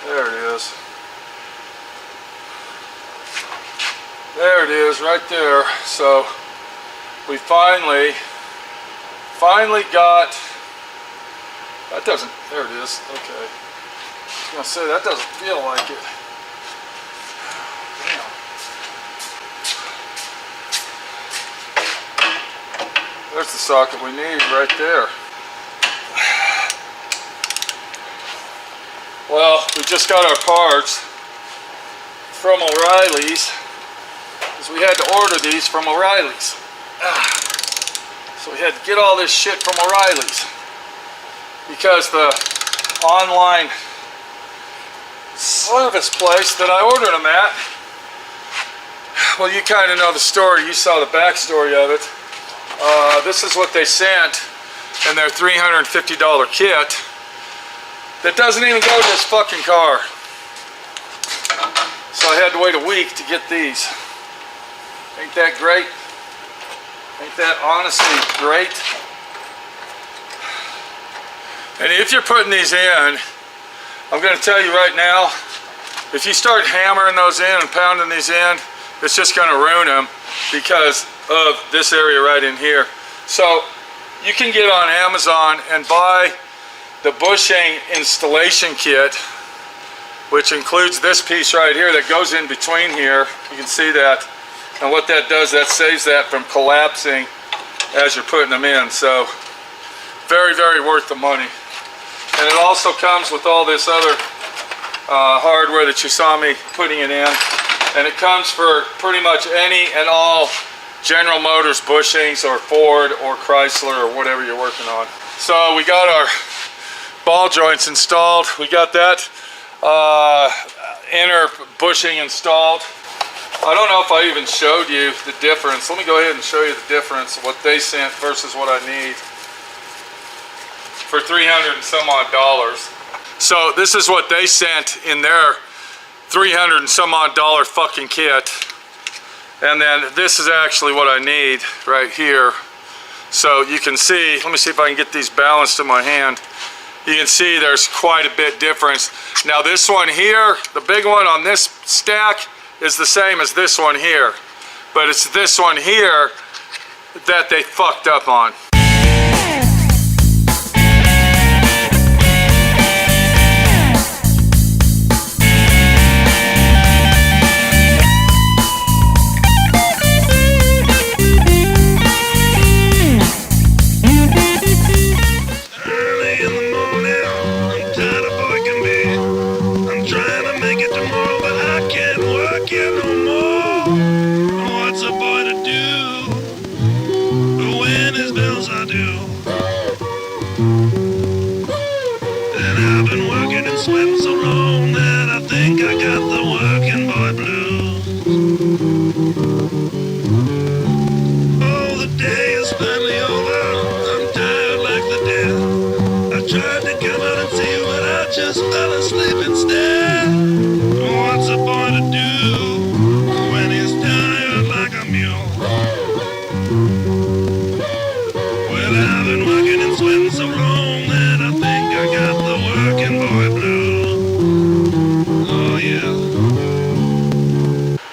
There it is. There it is, right there. So we finally got, that doesn't, there it is, okay. I was gonna say, that doesn't feel like it. Damn. There's the socket we need right there. Well, we just got our parts from O'Reilly's, because we had to order these from O'Reilly's. So we had to get all this shit from O'Reilly's, because the online service place that I ordered them at, well, you kind of know the story. You saw the backstory of it. This is what they sent in their $350 kit that doesn't even go to this fucking car. So I had to wait a week to get these. Ain't that great? Ain't that honestly great? And if you're putting these in, I'm going to tell you right now, if you start hammering those in and pounding these in, it's just going to ruin them because of this area right in here. So you can get on Amazon and buy the bushing installation kit, which includes this piece right here that goes in between here. You can see that. And what that does, that saves that from collapsing as you're putting them in. So very, very worth the money. And it also comes with all this other hardware that you saw me putting it in. And it comes for pretty much any and all General Motors bushings or Ford or Chrysler or whatever you're working on. So we got our ball joints installed. We got that inner bushing installed. I don't know if I even showed you the difference. Let me go ahead and show you the difference of what they sent versus what I need for $300 and some odd. So this is what they sent in their $300 and some odd fucking kit. And then this is actually what I need right here. So you can see, let me see if I can get these balanced in my hand. You can see there's quite a bit difference. Now this one here, the big one on this stack, is the same as this one here. But it's this one here that they fucked up on.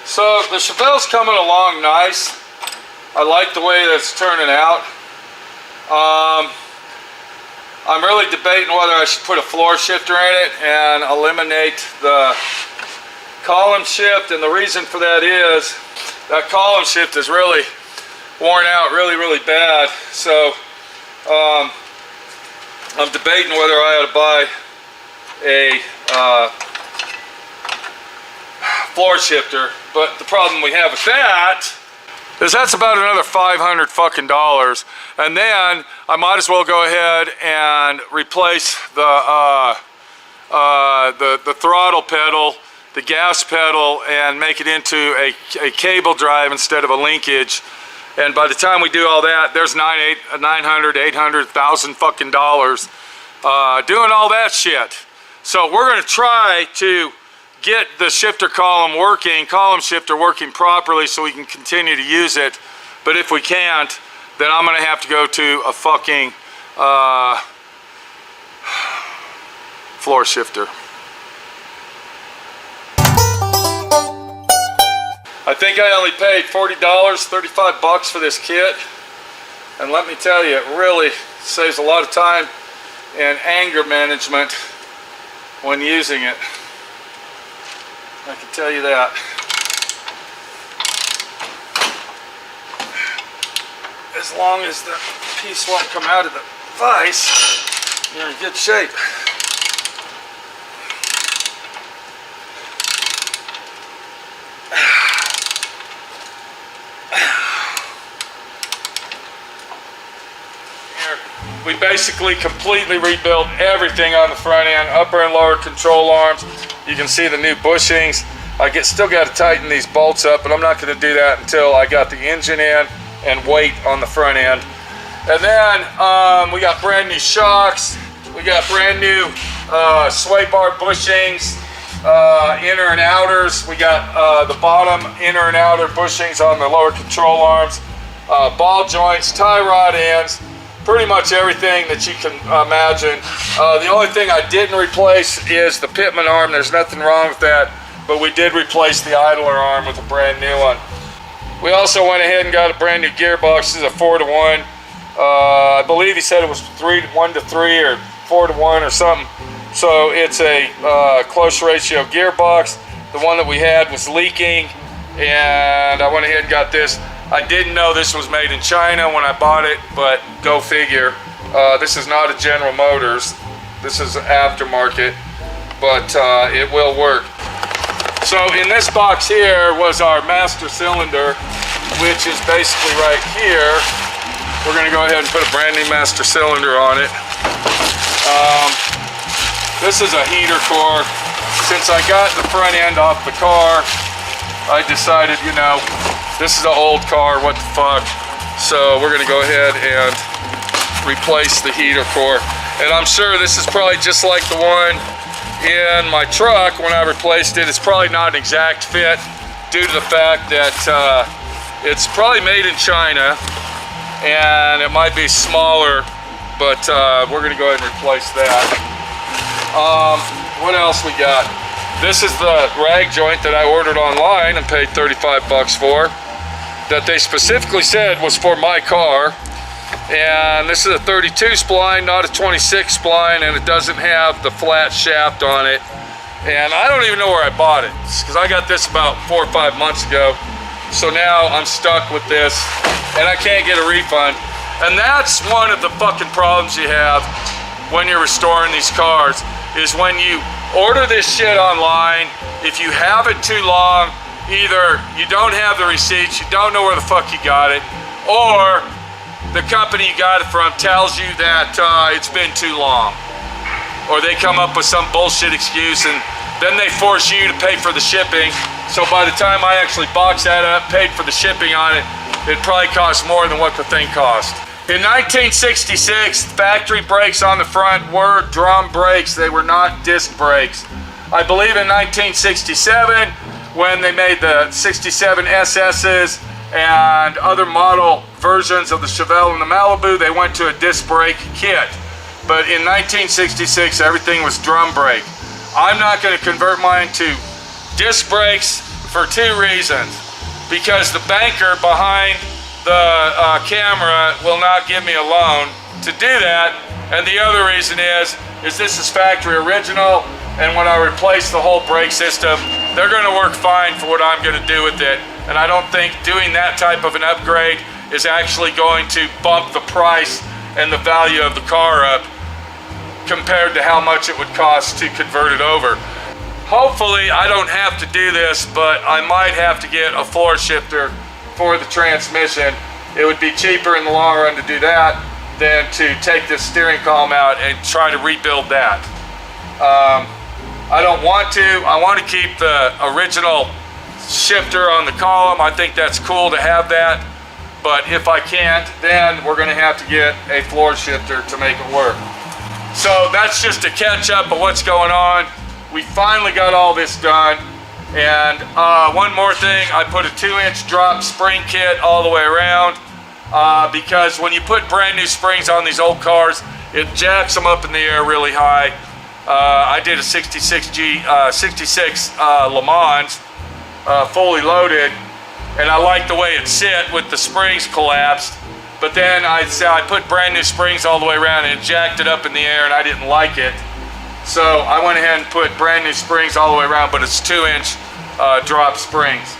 So the Chevelle's coming along nice. I like the way that's turning out. I'm really debating whether I should put a floor shifter in it and eliminate the column shift, and the reason for that is that column shift is really worn out really bad. So I'm debating whether I ought to buy a floor shifter, but the problem we have with that is that's about another $500 fucking dollars, and then I might as well go ahead and replace the throttle pedal, the gas pedal, and make it into a cable drive instead of a linkage. And by the time we do all that, there's $900, $800, $1,000 fucking dollars doing all that shit. So we're gonna try to get the shifter column shifter working properly so we can continue to use it. But if we can't, then I'm gonna have to go to a fucking floor shifter. I think I only paid $40, 35 bucks for this kit. And let me tell you, it really saves a lot of time and anger management when using it. I can tell you that. As long as the piece won't come out of the vise, you're in good shape. We basically completely rebuilt everything on the front end, upper and lower control arms. You can see the new bushings. Still got to tighten these bolts up, but I'm not going to do that until I got the engine in and weight on the front end. And then we got brand new shocks. We got brand new sway bar bushings, inner and outers. We got the bottom inner and outer bushings on the lower control arms, ball joints, tie rod ends. Pretty much everything that you can imagine. The only thing I didn't replace is the pitman arm. There's nothing wrong with that, but we did replace the idler arm with a brand new one. We also went ahead and got a brand new gearbox. This is a 4-to-1. I believe he said it was 1-to-3 or 4-to-1 or something. So it's a close ratio gearbox. The one that we had was leaking, and I went ahead and got this. I didn't know this was made in China when I bought it, but go figure. This is not a General Motors. This is aftermarket, but it will work. So in this box here was our master cylinder, which is basically right here. We're going to go ahead and put a brand new master cylinder on it. This is a heater core. Since I got the front end off the car, I decided, you know, this is an old car, what the fuck. So we're gonna go ahead and replace the heater core. And I'm sure this is probably just like the one in my truck when I replaced it. It's probably not an exact fit due to the fact that it's probably made in China and it might be smaller, but we're gonna go ahead and replace that. What else we got? This is the rag joint that I ordered online and paid 35 bucks for, that they specifically said was for my car. And this is a 32 spline, not a 26 spline, and it doesn't have the flat shaft on it. And I don't even know where I bought it, because I got this about 4 or 5 months ago. So now I'm stuck with this, and I can't get a refund. And that's one of the fucking problems you have when you're restoring these cars, is when you order this shit online, if you have it too long, either you don't have the receipts, you don't know where the fuck you got it, or the company you got it from tells you that it's been too long. Or they come up with some bullshit excuse and then they force you to pay for the shipping. So by the time I actually boxed that up, paid for the shipping on it, it probably cost more than what the thing cost. In 1966, factory brakes on the front were drum brakes. They were not disc brakes. I believe in 1967, when they made the 67 SS's and other model versions of the Chevelle and the Malibu, they went to a disc brake kit. But in 1966, everything was drum brake. I'm not going to convert mine to disc brakes for two reasons. Because the banker behind the camera will not give me a loan to do that, and the other reason is this is factory original, and when I replace the whole brake system, they're going to work fine for what I'm going to do with it. And I don't think doing that type of an upgrade is actually going to bump the price and the value of the car up compared to how much it would cost to convert it over. Hopefully I don't have to do this, but I might have to get a floor shifter for the transmission. It would be cheaper in the long run to do that than to take this steering column out and try to rebuild that. I don't want to. I want to keep the original shifter on the column. I think that's cool to have that, but if I can't, then we're going to have to get a floor shifter to make it work. So that's just a catch up of what's going on. We finally got all this done. And one more thing, I put a 2-inch drop spring kit all the way around because when you put brand new springs on these old cars, it jacks them up in the air really high. I did a 66 Le Mans fully loaded, and I like the way it sit with the springs collapsed. But then I put brand new springs all the way around and it jacked it up in the air, and I didn't like it. So I went ahead and put brand new springs all the way around, but it's 2-inch drop springs.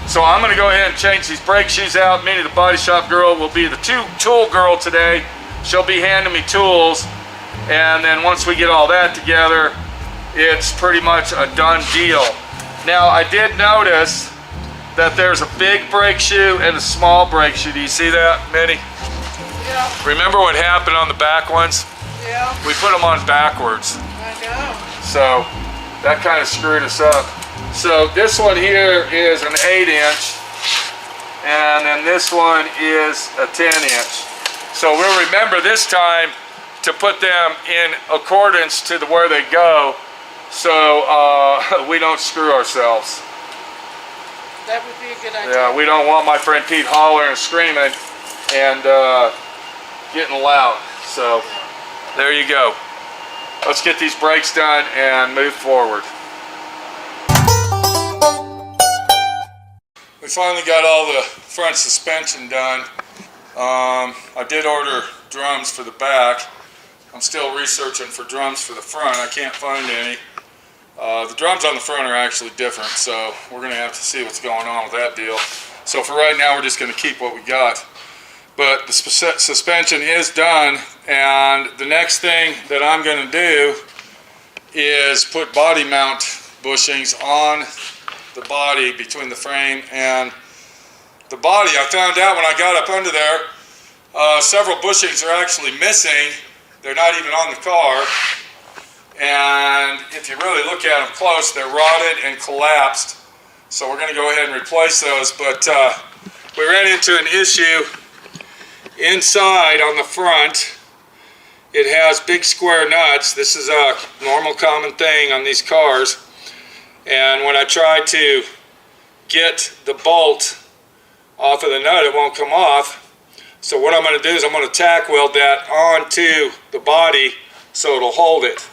So I'm gonna go ahead and change these brake shoes out. Minnie, the body shop girl, will be the tool girl today. She'll be handing me tools, and then once we get all that together, it's pretty much a done deal. Now, I did notice that there's a big brake shoe and a small brake shoe. Do you see that, Minnie? Yeah. Remember what happened on the back ones? Yeah. We put them on backwards. I know. So that kind of screwed us up. So this one here is an 8-inch, and then this one is a 10-inch. So we'll remember this time to put them in accordance to where they go, so we don't screw ourselves. That would be a good idea. Yeah, we don't want my friend Pete hollering and screaming and getting loud. So there you go. Let's get these brakes done and move forward. We finally got all the front suspension done. I did order drums for the back. I'm still researching for drums for the front. I can't find any. The drums on the front are actually different, so we're going to have to see what's going on with that deal. So for right now, we're just going to keep what we got. But the suspension is done, and the next thing that I'm going to do is put body mount bushings on the body between the frame and the body. I found out when I got up under there, several bushings are actually missing. They're not even on the car. And if you really look at them close, they're rotted and collapsed. So we're going to go ahead and replace those. But we ran into an issue inside on the front. It has big square nuts. This is a normal common thing on these cars. And when I try to get the bolt off of the nut, it won't come off. So what I'm going to do is I'm going to tack weld that onto the body so it'll hold it.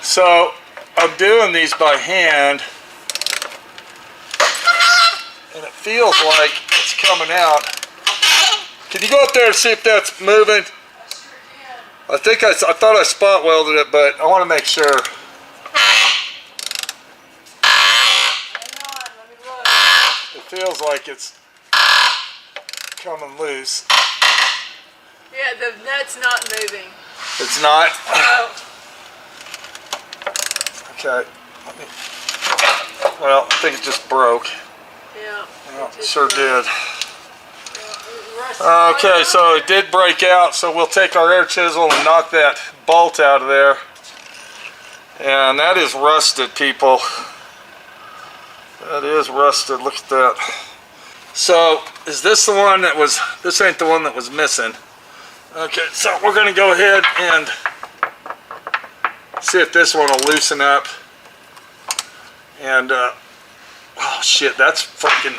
So I'm doing these by hand, and it feels like it's coming out. Can you go up there and see if that's moving? I think I thought I spot welded it, but I want to make sure. It feels like it's coming loose. Yeah, the nut's not moving. It's not? No. Okay. Well, I think it just broke. Yeah. Well, it sure did. Yeah, Okay, so it did break out, so we'll take our air chisel and knock that bolt out of there. And that is rusted, people. That is rusted. Look at that. So, is this the one that was, this ain't the one that was missing. Okay, so we're going to go ahead and see if this one will loosen up. And, oh shit, that's fucking...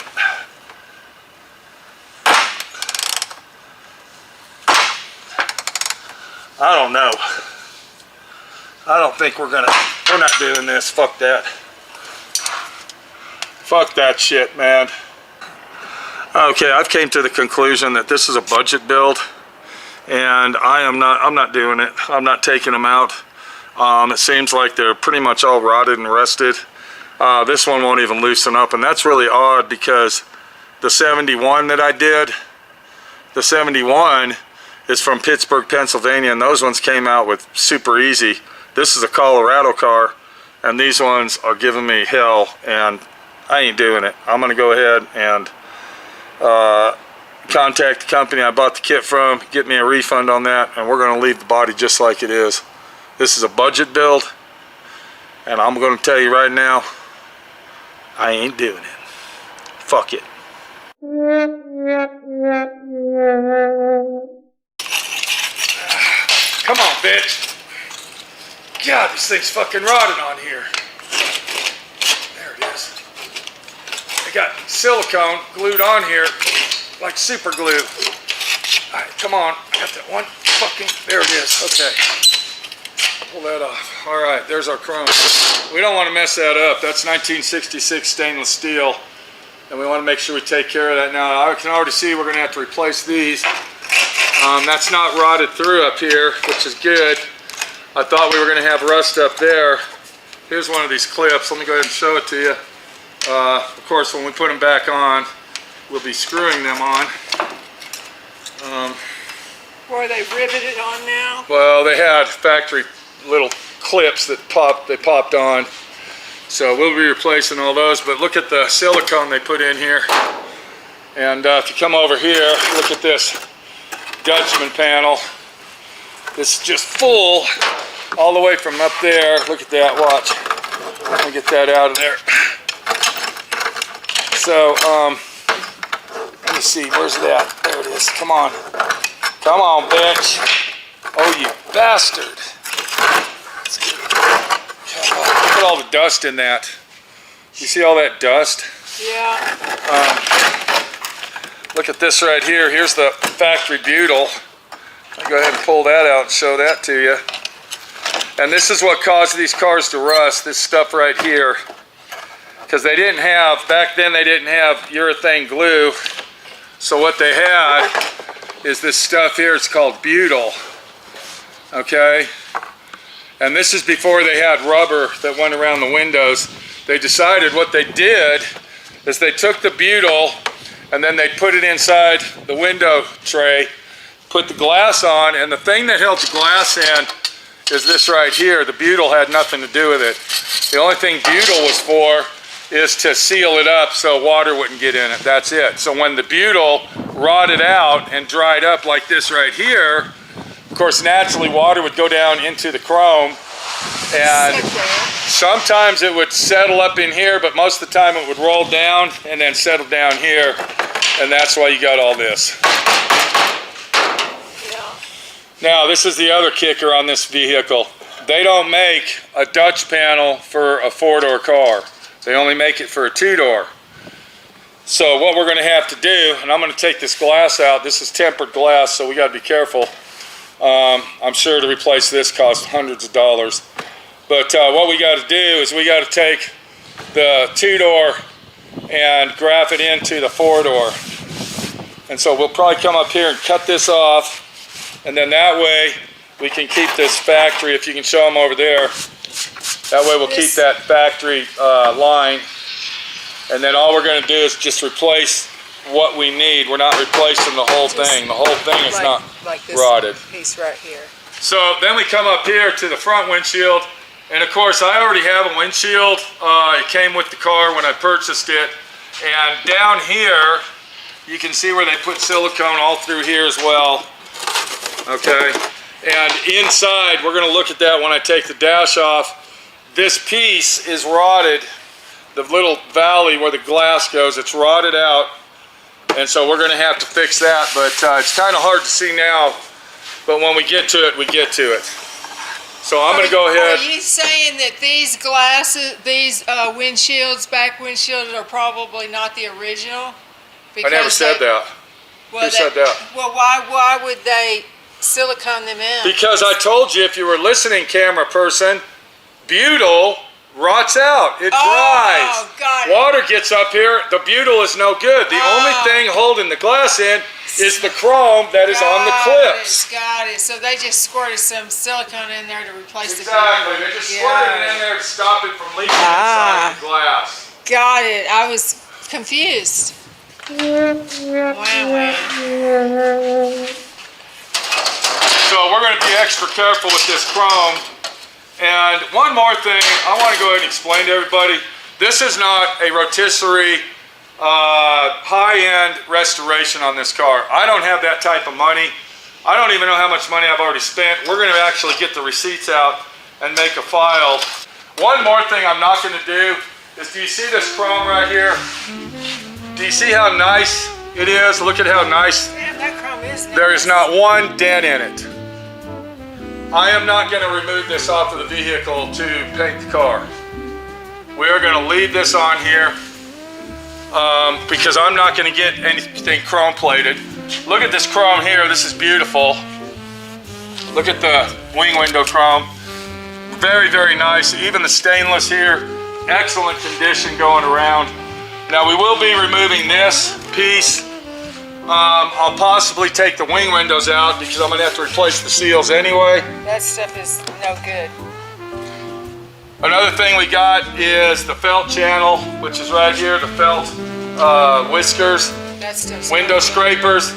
I don't know. I don't think we're not doing this. Fuck that. Fuck that shit, man. Okay, I've came to the conclusion that this is a budget build, and I'm not doing it. I'm not taking them out. It seems like they're pretty much all rotted and rusted. This one won't even loosen up, and that's really odd because the 71 that I did, the 71 is from Pittsburgh, Pennsylvania, and those ones came out with super easy. This is a Colorado car, and these ones are giving me hell, and I ain't doing it. I'm gonna go ahead and contact the company I bought the kit from, get me a refund on that, and we're gonna leave the body just like it is. This is a budget build, and I'm gonna tell you right now, I ain't doing it. Fuck it. Come on, bitch. God, this thing's fucking rotted on here. There it is. I got silicone glued on here like super glue. All right, come on. I got that one fucking, there it is. Okay. Pull that off. All right, there's our chrome. We don't want to mess that up. That's 1966 stainless steel. And we want to make sure we take care of that. Now, I can already see we're going to have to replace these. That's not rotted through up here, which is good. I thought we were going to have rust up there. Here's one of these clips. Let me go ahead and show it to you. Of course, when we put them back on, we'll be screwing them on. Were they riveted on now? Well, they had factory little clips that popped on. So we'll be replacing all those, but look at the silicone they put in here. And if you come over here, look at this Dutchman panel. This is just full all the way from up there. Look at that, watch. Let me get that out of there. So, let me see, where's that? There it is, come on. Come on, bitch. Oh, you bastard. Look at all the dust in that. You see all that dust? Yeah. Look at this right here. Here's the factory butyl. I'll go ahead and pull that out and show that to you. And this is what caused these cars to rust, this stuff right here. Because they didn't have, back then they didn't have urethane glue. So what they had is this stuff here. It's called butyl. Okay? And this is before they had rubber that went around the windows. They decided what they did is they took the butyl and then they put it inside the window tray, put the glass on, and the thing that held the glass in is this right here. The butyl had nothing to do with it. The only thing butyl was for is to seal it up so water wouldn't get in it. That's it. So when the butyl rotted out and dried up like this right here, of course, naturally water would go down into the chrome, and sometimes it would settle up in here, but most of the time it would roll down and then settle down here, and that's why you got all this. Yeah. Now, this is the other kicker on this vehicle. They don't make a Dutch panel for a 4-door car. They only make it for a 2-door. So what we're going to have to do, and I'm going to take this glass out. This is tempered glass, so we got to be careful. I'm sure to replace this costs hundreds of dollars. But what we got to do is we got to take the 2-door and graph it into the 4-door. And so we'll probably come up here and cut this off, and then that way we can keep this factory, if you can show them over there. That way we'll keep that factory line. And then all we're going to do is just replace what we need. We're not replacing the whole thing. The whole thing is not like this rotted. Piece right here. So then we come up here to the front windshield, and of course I already have a windshield. It came with the car when I purchased it, and down here you can see where they put silicone all through here as well. Okay, and inside we're going to look at that when I take the dash off. This piece is rotted. The little valley where the glass goes, it's rotted out. And so we're going to have to fix that, but it's kind of hard to see now. But when we get to it, we get to it. So I'm going to go ahead. Are you saying that these glasses, these windshields, back windshields, are probably not the original? I never said that. Well, Who said that? Well, why would they silicone them in? Because I told you, if you were listening, camera person, butyl rots out. It dries. Oh, got it. Water gets up here. The butyl is no good. The only thing holding the glass in is the chrome that is on the clips. Got it. So they just squirted some silicone in there to replace the Exactly. They just squirted it in there to stop it from leaking inside the glass. Got it. I was confused. Wow. So we're going to be extra careful with this chrome. And one more thing, I want to go ahead and explain to everybody. This is not a rotisserie high-end restoration on this car. I don't have that type of money. I don't even know how much money I've already spent. We're going to actually get the receipts out and make a file. One more thing I'm not going to do is, do you see this chrome right here? Do you see how nice it is? Look at how nice. Man, that chrome is nice. There is not one dent in it. I am not going to remove this off of the vehicle to paint the car. We are going to leave this on here because I'm not going to get anything chrome plated. Look at this chrome here. This is beautiful. Look at the wing window chrome. Very, very nice. Even the stainless here, excellent condition going around. Now we will be removing this piece. I'll possibly take the wing windows out because I'm going to have to replace the seals anyway. That stuff is no good. Another thing we got is the felt channel, which is right here, the felt whiskers, That stuff's window no good. scrapers.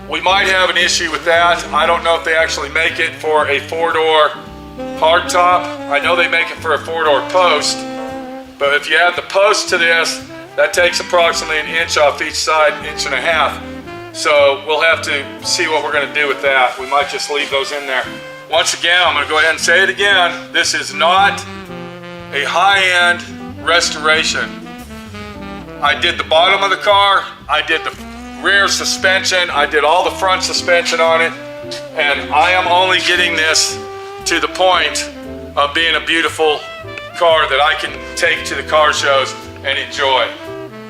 We might have an issue with that. I don't know if they actually make it for a 4-door hardtop. I know they make it for a 4-door post, but if you add the post to this, that takes approximately an inch off each side, 1.5 inches. So we'll have to see what we're going to do with that. We might just leave those in there. Once again, I'm going to go ahead and say it again. This is not a high-end restoration. I did the bottom of the car. I did the rear suspension. I did all the front suspension on it. And I am only getting this to the point of being a beautiful car that I can take to the car shows and enjoy.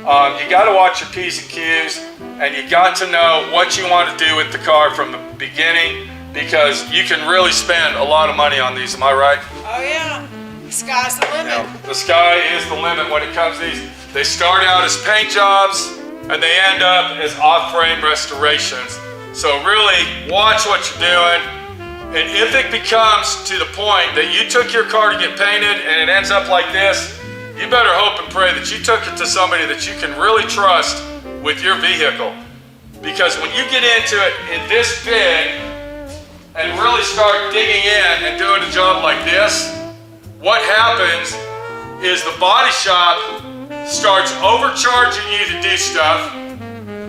You got to watch your P's and Q's, and you got to know what you want to do with the car from the beginning, because you can really spend a lot of money on these. Am I right? Oh yeah, the sky's the limit. Yeah, the sky is the limit when it comes to these. They start out as paint jobs, and they end up as off-frame restorations. So really watch what you're doing. And if it becomes to the point that you took your car to get painted and it ends up like this, you better hope and pray that you took it to somebody that you can really trust with your vehicle. Because when you get into it in this big and really start digging in and doing a job like this, what happens is the body shop starts overcharging you to do stuff.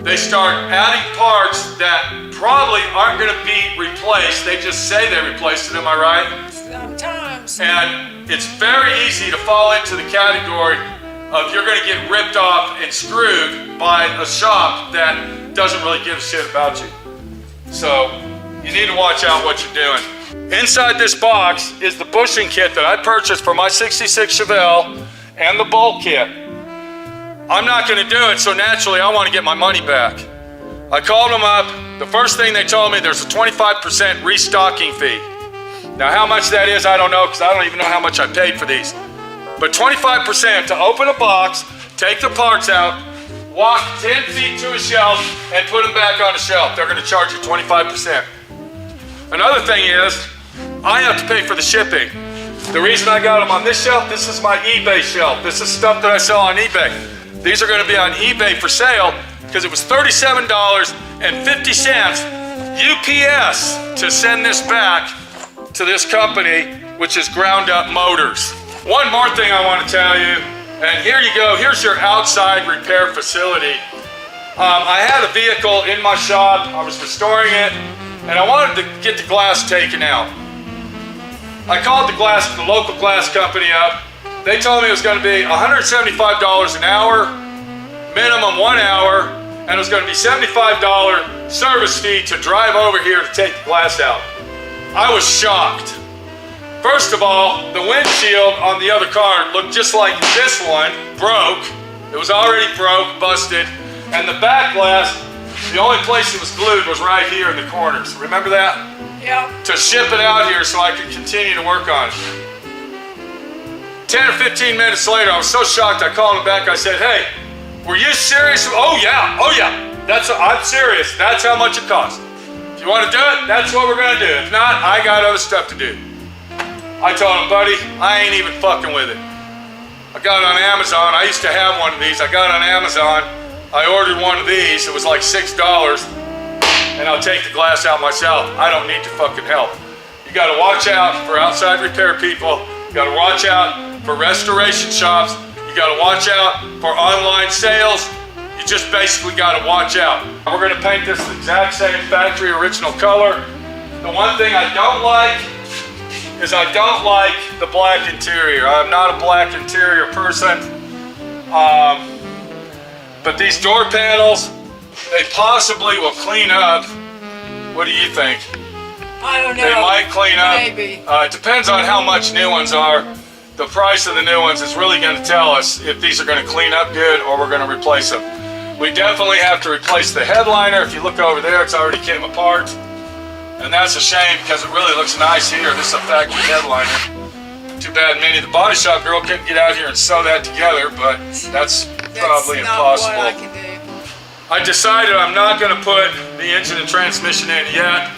They start adding parts that probably aren't going to be replaced. They just say they replaced it, am I right? Sometimes. And it's very easy to fall into the category of you're going to get ripped off and screwed by a shop that doesn't really give a shit about you. So you need to watch out what you're doing. Inside this box is the bushing kit that I purchased for my 66 Chevelle and the bolt kit. I'm not going to do it, so naturally I want to get my money back. I called them up. The first thing they told me, there's a 25% restocking fee. Now how much that is, I don't know, because I don't even know how much I paid for these. But 25% to open a box, take the parts out, walk 10 feet to a shelf, and put them back on the shelf. They're going to charge you 25%. Another thing is, I have to pay for the shipping. The reason I got them on this shelf, this is my eBay shelf. This is stuff that I sell on eBay. These are going to be on eBay for sale because it was $37.50 UPS to send this back to this company, which is Ground Up Motors. One more thing I want to tell you, and here you go, here's your outside repair facility. I had a vehicle in my shop, I was restoring it, and I wanted to get the glass taken out. I called the local glass company up. They told me it was going to be $175 an hour, minimum 1 hour, and it was going to be $75 service fee to drive over here to take the glass out. I was shocked. First of all, the windshield on the other car looked just like this one, broke. It was already broke, busted, and the back glass, the only place it was glued was right here in the corners. Remember that? Yeah. To ship it out here so I could continue to work on it. 10 or 15 minutes later, I was so shocked, I called him back. I said, hey, were you serious? Oh yeah, I'm serious. That's how much it costs. If you want to do it, that's what we're going to do. If not, I got other stuff to do. I told him, buddy, I ain't even fucking with it. I got it on Amazon. I used to have one of these. I got it on Amazon. I ordered one of these. It was like $6. And I'll take the glass out myself. I don't need your fucking help. You got to watch out for outside repair people. You got to watch out for restoration shops. You got to watch out for online sales. You just basically got to watch out. We're going to paint this the exact same factory original color. The one thing I don't like is I don't like the black interior. I'm not a black interior person. But these door panels, they possibly will clean up. What do you think? I don't know. They might clean up. Maybe. It depends on how much new ones are. The price of the new ones is really going to tell us if these are going to clean up good or we're going to replace them. We definitely have to replace the headliner. If you look over there, it's already came apart. And that's a shame because it really looks nice here. This is a factory headliner. Too bad Minnie, the body shop girl, couldn't get out here and sew that together, but that's probably impossible. Not what I can do. I decided I'm not going to put the engine and transmission in yet.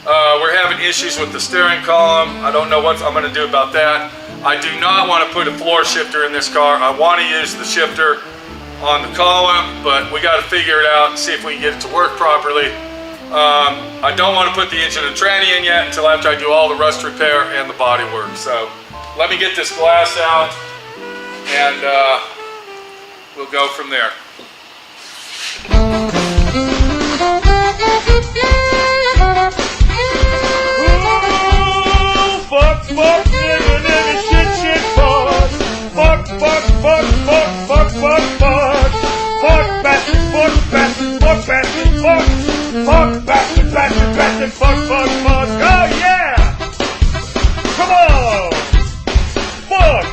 We're having issues with the steering column. I don't know what I'm going to do about that. I do not want to put a floor shifter in this car. I want to use the shifter on the column, but we got to figure it out and see if we can get it to work properly. I don't want to put the engine and tranny in yet until after I do all the rust repair and the body work. So let me get this glass out and we'll go from there. Fuck, fuck, nigga, nigga, shit, fuck. Fuck, fuck, fuck, fuck, fuck, fuck, fuck. Fuck, bastard, fuck, bastard, fuck, bastard, fuck. Fuck, bastard, bastard, bastard, fuck, fuck, fuck. Oh, yeah! Come on! Fuck!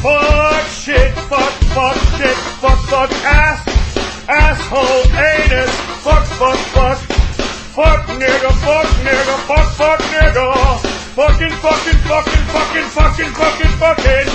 Fuck, shit, fuck, shit, fuck, asshole, anus, fuck, fuck. Fuck nigga, fuck nigga. Fucking.